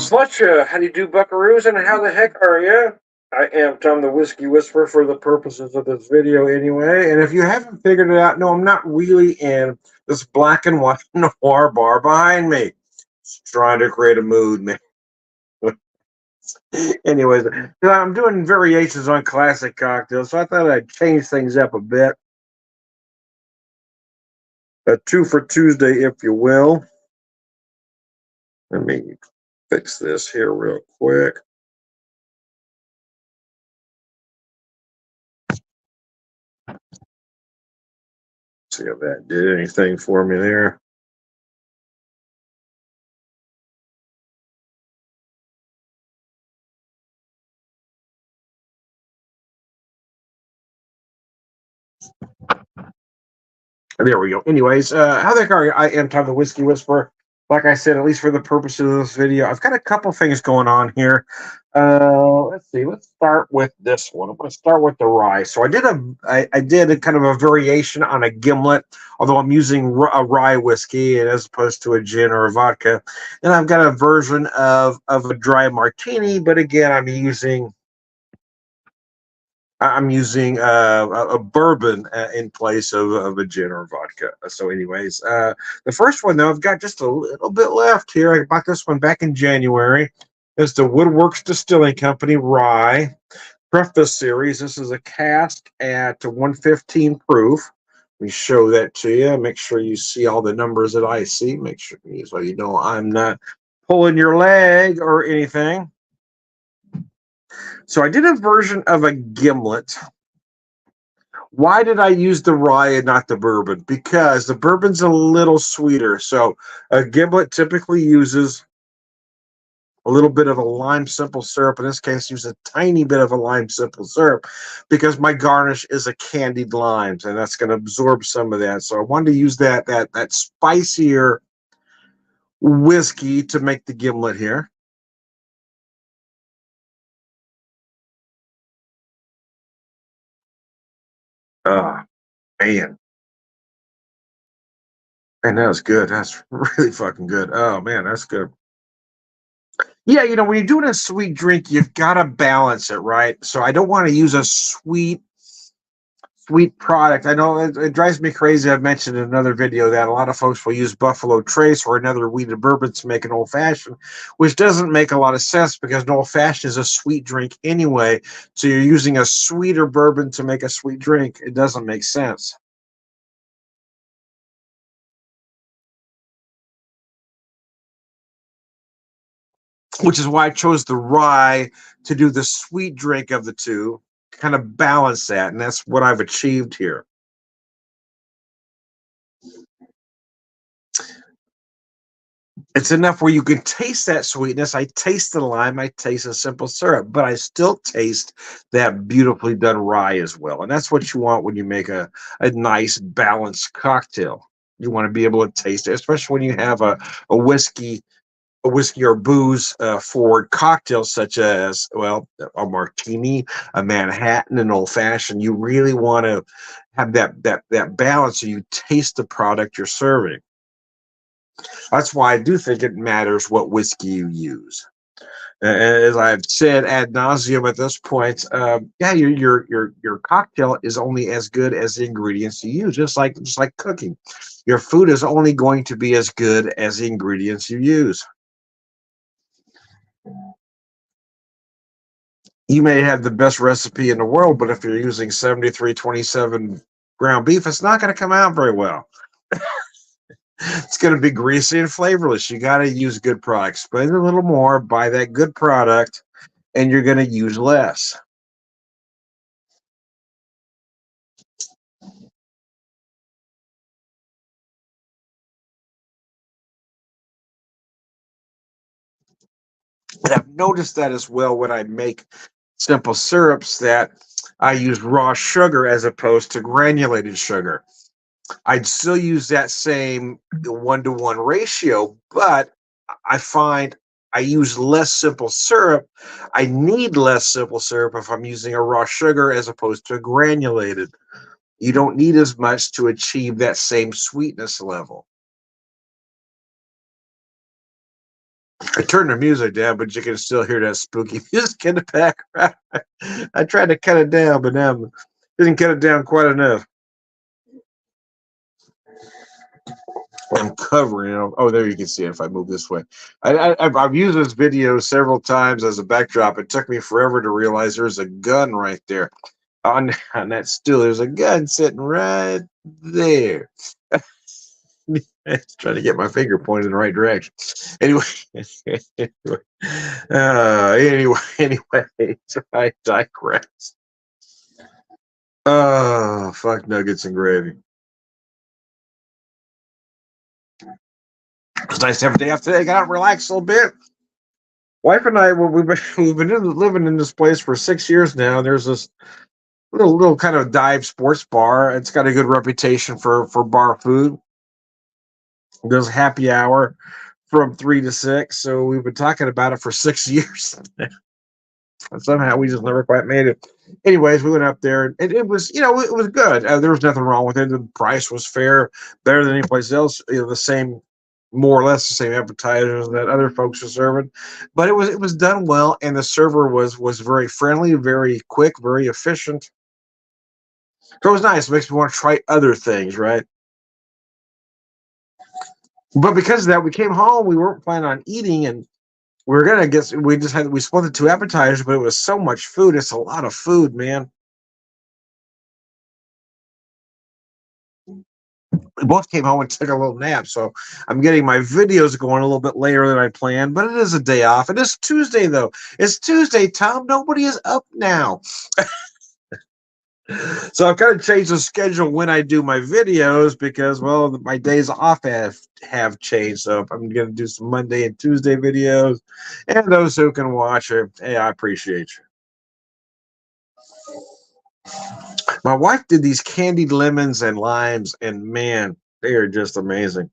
Slutcha, how do you do, buckaroos, and how the heck are you? I am Tom the Whiskey Whisperer for the purposes of this video anyway, and if you haven't figured it out, no, I'm not really in this black and white noir bar behind me. It's trying to create a mood, man. Anyways, I'm doing variations on classic cocktails, so I thought I'd change things up a bit. A two for Tuesday, if you will. Let me fix this here real quick. See if that did anything for me there. There we go. Anyways, how the heck are you? I am Tom the Whiskey Whisperer. Like I said, at least for the purpose of this video, I've got a couple things going on here. Let's see. Let's start with this one. I'm going to start with the rye. So I did a kind of a variation on a gimlet, although I'm using a rye whiskey as opposed to a gin or a vodka. And I've got a version of a dry martini, but again, I'm using a bourbon in place of a gin or vodka. So, anyways, the first one though, I've got just a little bit left here. I bought this one back in January. It's the Woodworks Distilling Company Rye Preface Series. This is a cask at 115 proof. Let me show that to you. Make sure you see all the numbers that I see. Make sure so you know I'm not pulling your leg or anything. So I did a version of a gimlet. Why did I use the rye and not the bourbon? Because the bourbon's a little sweeter. So a gimlet typically uses a little bit of a lime simple syrup. In this case, use a tiny bit of a lime simple syrup because my garnish is a candied limes, and that's going to absorb some of that. So I wanted to use that spicier whiskey to make the gimlet here. Man. Man, that was good. That's really fucking good. Oh, man, that's good. Yeah, when you're doing a sweet drink, you've got to balance it, right? So I don't want to use a sweet product. I know it drives me crazy. I've mentioned in another video that a lot of folks will use Buffalo Trace or another wheated bourbon to make an old fashioned, which doesn't make a lot of sense because an old fashioned is a sweet drink anyway. So you're using a sweeter bourbon to make a sweet drink. It doesn't make sense. Which is why I chose the rye to do the sweet drink of the two, kind of balance that, and that's what I've achieved here. It's enough where you can taste that sweetness. I taste the lime, I taste the simple syrup, but I still taste that beautifully done rye as well. And that's what you want when you make a nice balanced cocktail. You want to be able to taste it, especially when you have a whiskey or booze forward cocktail such as, well, a martini, a Manhattan, an old fashioned. You really want to have that balance so you taste the product you're serving. That's why I do think it matters what whiskey you use. As I've said ad nauseum at this point, yeah, your cocktail is only as good as the ingredients you use, just like cooking. Your food is only going to be as good as the ingredients you use. You may have the best recipe in the world, but if you're using 7327 ground beef, it's not going to come out very well. It's going to be greasy and flavorless. You got to use good products. Spend a little more, buy that good product, and you're going to use less. And I've noticed that as well when I make simple syrups that I use raw sugar as opposed to granulated sugar. I'd still use that same 1-to-1 ratio, but I find I use less simple syrup. I need less simple syrup if I'm using a raw sugar as opposed to a granulated. You don't need as much to achieve that same sweetness level. I turned the music down, but you can still hear that spooky music in the background. I tried to cut it down, but now didn't cut it down quite enough. I'm covering it. Oh, there you can see it if I move this way. I've used this video several times as a backdrop. It took me forever to realize there's a gun right there. On that stool, there's a gun sitting right there. Trying to get my finger pointed in the right direction. Anyway, anyway, I digress. Oh, fuck nuggets and gravy. It's nice to have a day off today. I got to relax a little bit. Wife and I, we've been living in this place for 6 years now. There's this little kind of dive sports bar. It's got a good reputation for bar food. There's happy hour from 3 to 6. So we've been talking about it for 6 years. And somehow we just never quite made it. Anyways, we went up there, and it was, it was good. There was nothing wrong with it. The price was fair, better than any place else. The same, more or less the same appetizers that other folks were serving, but it was done well, and the server was very friendly, very quick, very efficient. So it was nice. It makes me want to try other things, right? But because of that, we came home. We weren't planning on eating, and we were gonna get. We split the two appetizers, but it was so much food. It's a lot of food, man. We both came home and took a little nap, so I'm getting my videos going a little bit later than I planned. But it is a day off. It is Tuesday, though. It's Tuesday, Tom. Nobody is up now. So I've kind of changed the schedule when I do my videos because, well, my days off have changed. So I'm going to do some Monday and Tuesday videos, and those who can watch it, hey, I appreciate you. My wife did these candied lemons and limes, and man, they are just amazing.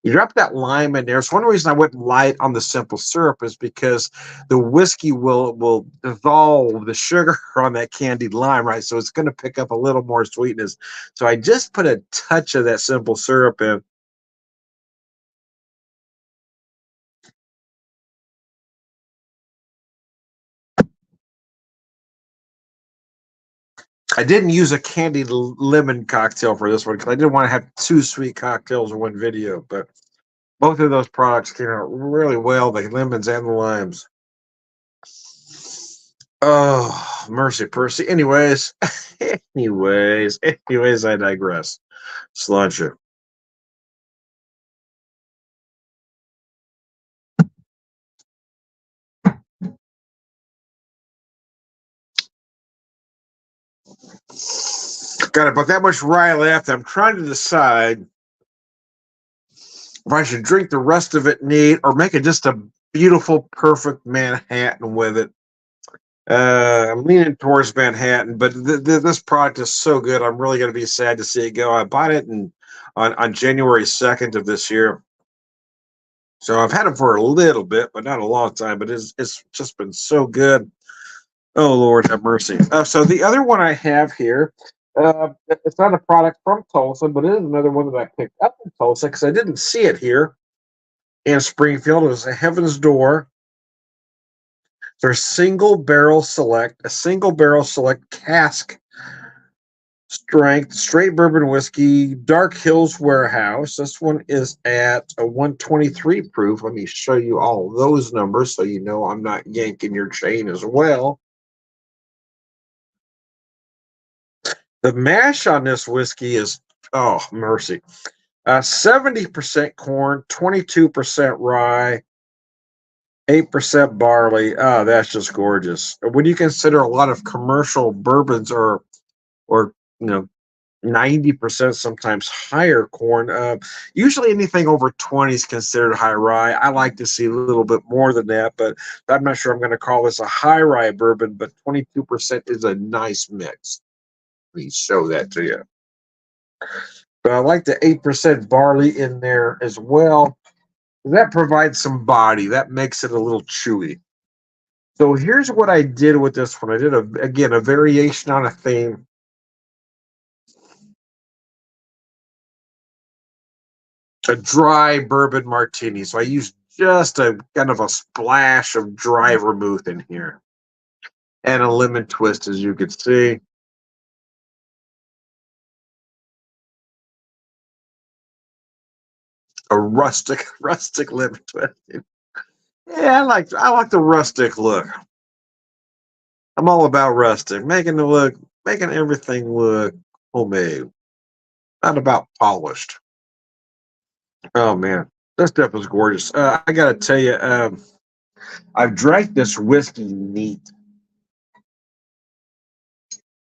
You drop that lime in there. So one reason I went light on the simple syrup is because the whiskey will dissolve the sugar on that candied lime, right? So it's going to pick up a little more sweetness. So I just put a touch of that simple syrup in. I didn't use a candied lemon cocktail for this one because I didn't want to have two sweet cocktails in one video, but both of those products came out really well, the lemons and the limes. Oh, mercy, Percy. Anyways, I digress. Sláinte. Got about that much rye left. I'm trying to decide if I should drink the rest of it neat or make it just a beautiful, perfect Manhattan with it. I'm leaning towards Manhattan, but this product is so good. I'm really going to be sad to see it go. I bought it on January 2nd of this year. So I've had it for a little bit, but not a long time. But it's just been so good. Oh, Lord have mercy. So the other one I have here, it's not a product from Tulsa, but it is another one that I picked up in Tulsa because I didn't see it here in Springfield. It was a Heaven's Door. They're a single barrel select cask strength straight bourbon whiskey, Dark Hills Warehouse. This one is at a 123 proof. Let me show you all those numbers so you know I'm not yanking your chain as well. The mash on this whiskey is, oh, mercy. 70% corn, 22% rye, 8% barley. Oh, that's just gorgeous. When you consider a lot of commercial bourbons or 90%, sometimes higher corn. Usually anything over 20 is considered high rye. I like to see a little bit more than that, but I'm not sure I'm going to call this a high rye bourbon, but 22% is a nice mix. Let me show that to you. But I like the 8% barley in there as well. That provides some body. That makes it a little chewy. So here's what I did with this one. I did, again, a variation on a theme. A dry bourbon martini. So I used just a kind of a splash of dry vermouth in here, and a lemon twist, as you can see. A rustic, rustic lemon twist. Yeah, I like the rustic look. I'm all about rustic, making everything look homemade, not about polished. Oh man, this stuff is gorgeous. I gotta tell you, I've drank this whiskey neat.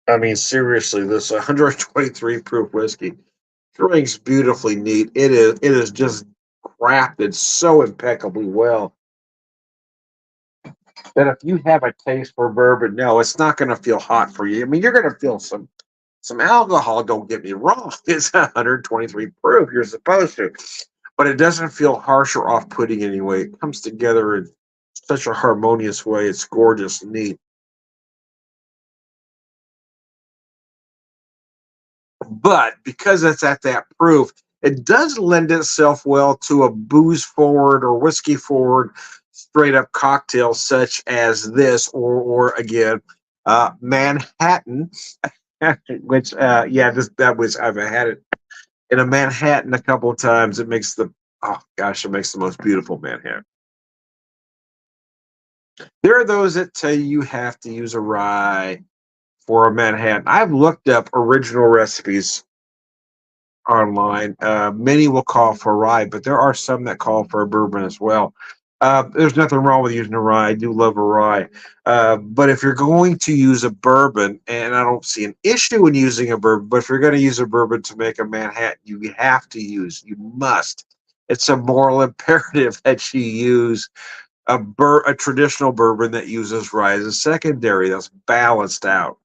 I mean, seriously, this 123 proof whiskey drinks beautifully neat. It is just crafted so impeccably well that if you have a taste for bourbon, no, it's not going to feel hot for you. I mean, you're going to feel some alcohol. Don't get me wrong; it's 123 proof. You're supposed to, but it doesn't feel harsh or off-putting anyway. It comes together in such a harmonious way. It's gorgeous, neat. But because it's at that proof, it does lend itself well to a booze forward or whiskey forward straight up cocktail such as this, or again, Manhattan, which yeah, this that was I've had it in a Manhattan a couple of times. It makes the oh gosh, it makes the most beautiful Manhattan. There are those that tell you have to use a rye for a Manhattan. I've looked up original recipes online. Many will call for rye, but there are some that call for a bourbon as well. There's nothing wrong with using a rye. I do love a rye. But if you're going to use a bourbon, and I don't see an issue in using a bourbon, but if you're going to use a bourbon to make a Manhattan, you must. It's a moral imperative that you use a traditional bourbon that uses rye as a secondary that's balanced out.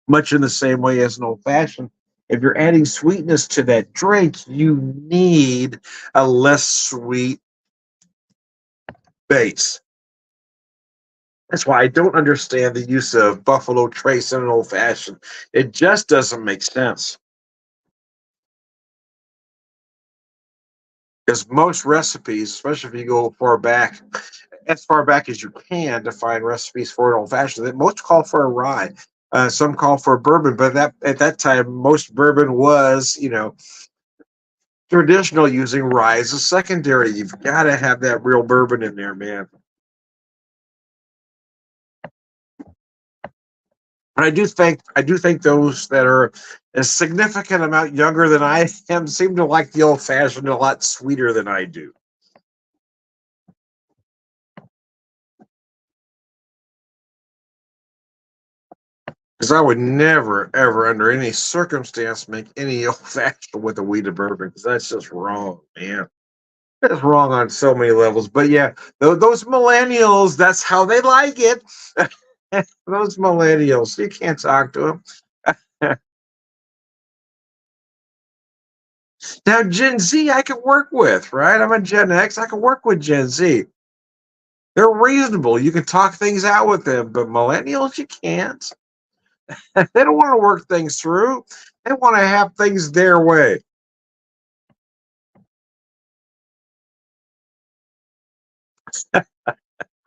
Much in the same way as an old fashioned. If you're adding sweetness to that drink, you need a less sweet base. That's why I don't understand the use of Buffalo Trace in an old fashioned. It just doesn't make sense. Because most recipes, especially if you go as far back as you can to find recipes for an old fashioned, that most call for a rye. Some call for a bourbon, but that at that time, most bourbon was, traditional using rye as a secondary. You've got to have that real bourbon in there, man. And I do think those that are a significant amount younger than I am seem to like the old fashioned a lot sweeter than I do. Because I would never, ever, under any circumstance, make any old fashioned with a wheated bourbon. Because that's just wrong, man. That's wrong on so many levels. But yeah, those millennials, that's how they like it. Those millennials, you can't talk to them. Now, Gen Z, I can work with, right? I'm a Gen X. I can work with Gen Z. They're reasonable. You can talk things out with them, but millennials, you can't. They don't want to work things through. They want to have things their way.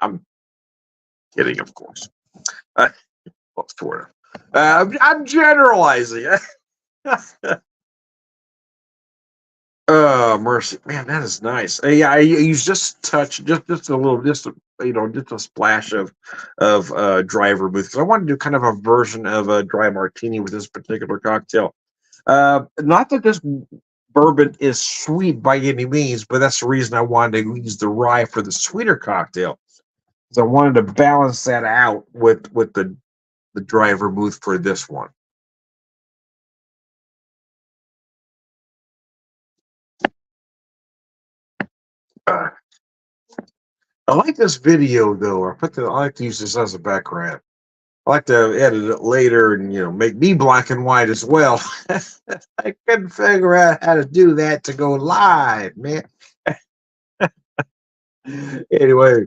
I'm kidding, of course. Well, sort of. I'm generalizing. Oh, mercy, man, that is nice. Yeah, I use just touch, just a little, just a splash of dry vermouth. 'Cause I want to do kind of a version of a dry martini with this particular cocktail. Not that this bourbon is sweet by any means, but that's the reason I wanted to use the rye for the sweeter cocktail. So I wanted to balance that out with the dry vermouth for this one. Uh, I like this video though. I like to use this as a background. I like to edit it later and make me black and white as well. I couldn't figure out how to do that to go live, man. Anyway,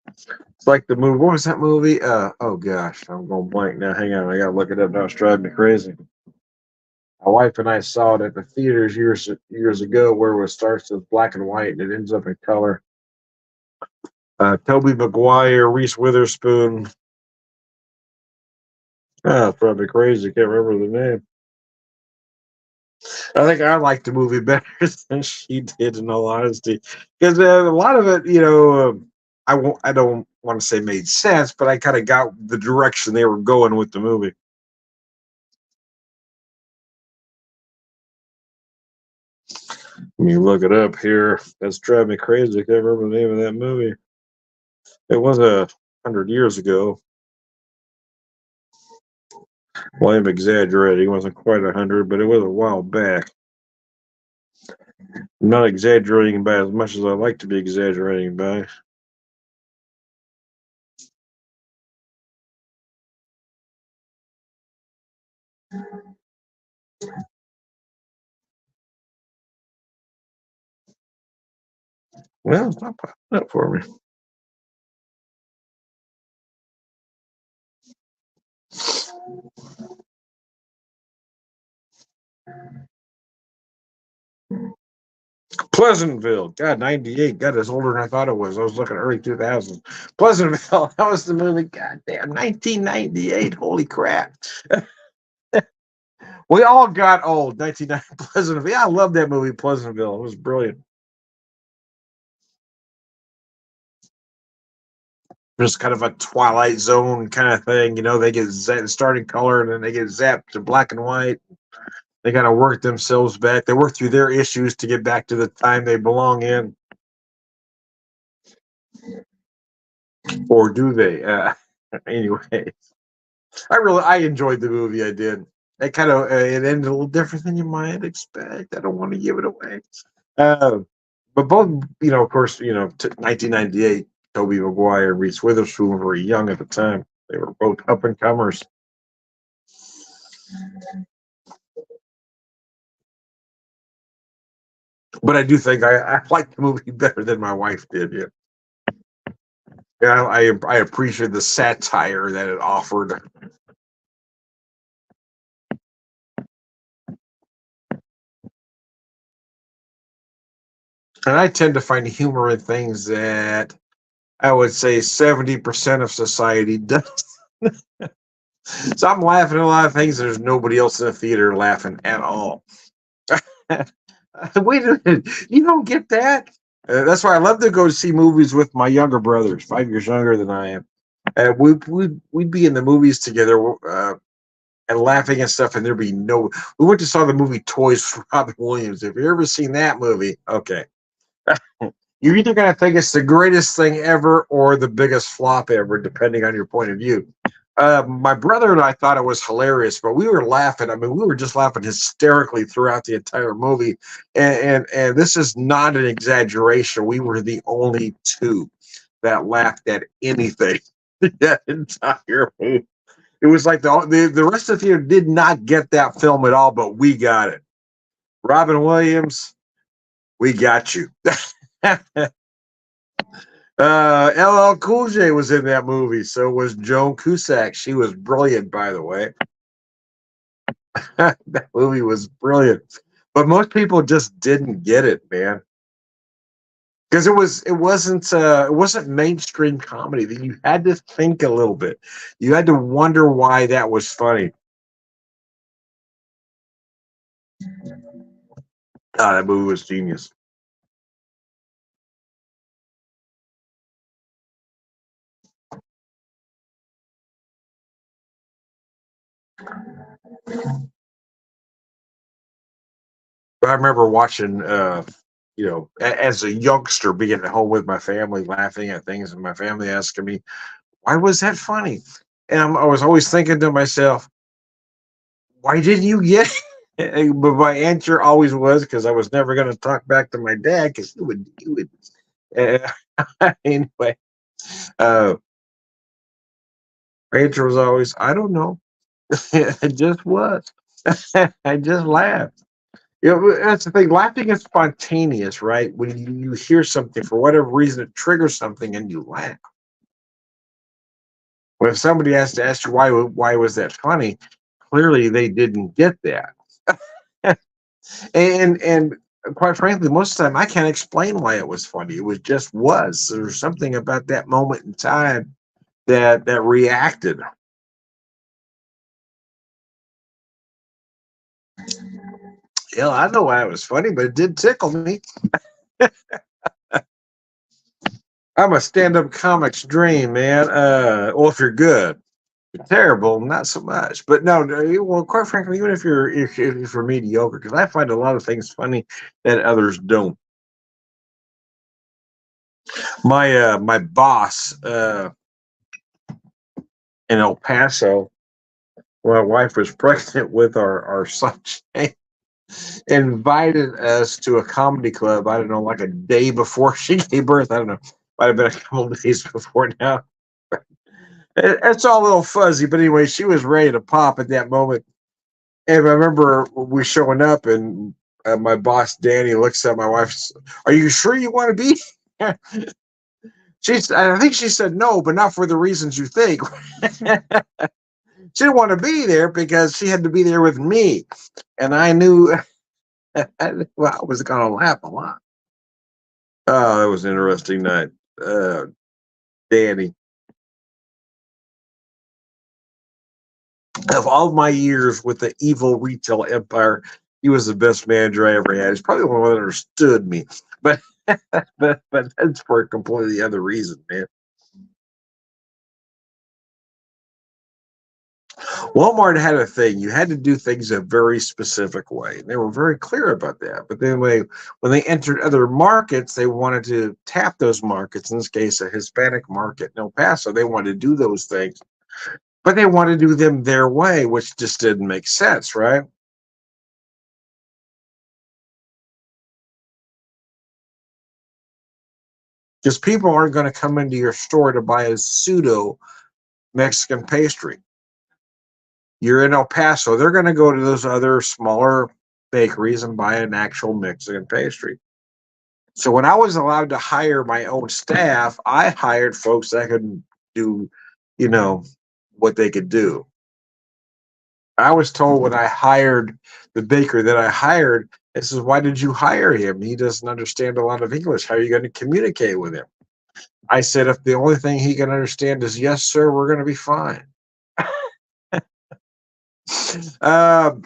it's like the movie. What was that movie? Oh gosh, I'm going blank now. Hang on, I gotta look it up now. It's driving me crazy. My wife and I saw it at the theaters years ago, where it starts as black and white and it ends up in color. Toby Maguire, Reese Witherspoon. Ah, probably crazy. Can't remember the name. I think I liked the movie better than she did, in all honesty, because a lot of it, I won't. I don't want to say made sense, but I kind of got the direction they were going with the movie. When you look it up here, that's driving me crazy. I can't remember the name of that movie. It was 100 years ago. Well, I'm exaggerating. It wasn't quite 100, but it was a while back. I'm not exaggerating by as much as I like to be exaggerating by. Well, it's not popping up for me. Pleasantville. God, 98. God, it's older than I thought it was. I was looking early 2000s. Pleasantville. That was the movie. God damn, 1998. Holy crap. We all got old. 1990 Pleasantville. Yeah, I love that movie, Pleasantville. It was brilliant. Just kind of a Twilight Zone kind of thing. They get starting color and then they get zapped to black and white. They got to work themselves back. They work through their issues to get back to the time they belong in. Or do they? Anyway, I enjoyed the movie. I did. It kind of it ended a little different than you might expect. I don't want to give it away. Uh, but both, of course, 1998, Toby Maguire and Reese Witherspoon were very young at the time. They were both up and comers. But I do think I liked the movie better than my wife did. Yeah, yeah, I appreciate the satire that it offered. And I tend to find humor in things that I would say 70% of society does. So I'm laughing at a lot of things. There's nobody else in the theater laughing at all. Wait a minute. You don't get that? That's why I love to go see movies with my younger brothers, 5 years younger than I am. We'd be in the movies together and laughing and stuff, and there'd be no. We went to saw the movie Toys for Robin Williams. If you've ever seen that movie, okay. You're either going to think it's the greatest thing ever or the biggest flop ever, depending on your point of view. My brother and I thought it was hilarious, but we were laughing. I mean, we were just laughing hysterically throughout the entire movie, and this is not an exaggeration. We were the only two that laughed at anything that entire movie. It was like the rest of the theater did not get that film at all, but we got it. Robin Williams, we got you. LL Cool J was in that movie. So was Joan Cusack. She was brilliant, by the way. That movie was brilliant, but most people just didn't get it, man, because it wasn't mainstream comedy. That you had to think a little bit. You had to wonder why that was funny. That movie was genius. But I remember watching, as a youngster, being at home with my family, laughing at things, and my family asking me, "Why was that funny?" And I was always thinking to myself, "Why didn't you get it?" But my answer always was because I was never going to talk back to my dad because he would. Anyway, uh, my answer was always, "I don't know." It just was. I just laughed. That's the thing. Laughing is spontaneous, right? When you hear something for whatever reason, it triggers something, and you laugh. When if somebody has to ask you why was that funny, clearly they didn't get that. And quite frankly, most of the time I can't explain why it was funny. It was just was. There's something about that moment in time that reacted. Yeah, I know why it was funny, but it did tickle me. I'm a stand-up comic's dream, man. Well, if you're good, if you're terrible, not so much. But no, no, well, quite frankly, even if you're mediocre, because I find a lot of things funny that others don't. My boss in El Paso, my wife was pregnant with our son, Shane, invited us to a comedy club. I don't know, like a day before she gave birth. I don't know, might have been a couple of days before now. It's all a little fuzzy, but anyway, she was ready to pop at that moment. And I remember we showing up, and my boss Danny looks at my wife. Are you sure you want to be here? I think she said no, but not for the reasons you think. She didn't want to be there because she had to be there with me, and I knew well, I was going to laugh a lot. Oh, that was an interesting night. Danny, of all my years with the evil retail empire, he was the best manager I ever had. He's probably the one that understood me, but but that's for a completely other reason, man. Walmart had a thing. You had to do things a very specific way. They were very clear about that. But then when they entered other markets, they wanted to tap those markets. In this case, a Hispanic market in El Paso, they wanted to do those things, but they wanted to do them their way, which just didn't make sense, right? Because people aren't going to come into your store to buy a pseudo Mexican pastry. You're in El Paso, they're going to go to those other smaller bakeries and buy an actual Mexican pastry. So when I was allowed to hire my own staff, I hired folks that could do, you know, what they could do. I was told when I hired the baker that I hired, this is why did you hire him? He doesn't understand a lot of English. How are you going to communicate with him? I said, if the only thing he can understand is yes, sir, we're going to be fine. um,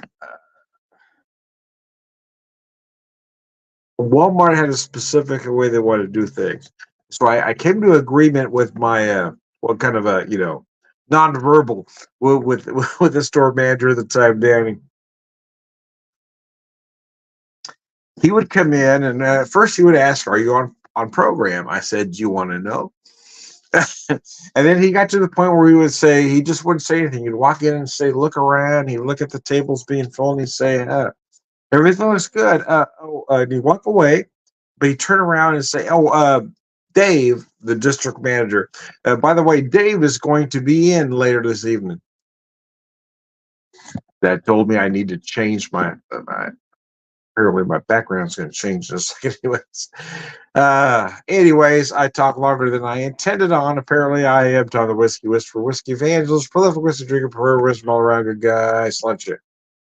Walmart had a specific way they want to do things. So I came to agreement with my what kind of a nonverbal with the store manager at the time, Danny. He would come in and first he would ask, "Are you on program?" I said, "Do you want to know?" And then he got to the point where he would say he just wouldn't say anything. He'd walk in and say, "Look around." He'd look at the tables being full, and he'd say, "Everything looks good." And he'd walk away. But he turned around and say, "Oh, Dave, the district manager. By the way, Dave is going to be in later this evening." That told me I need to change my apparently my background's going to change this. Anyways, I talked longer than I intended on. Apparently, I am Tom the Whiskey Whisperer, Whiskey Evangelist, prolific whiskey drinker, pro whiskey all around good guy. Lunch it.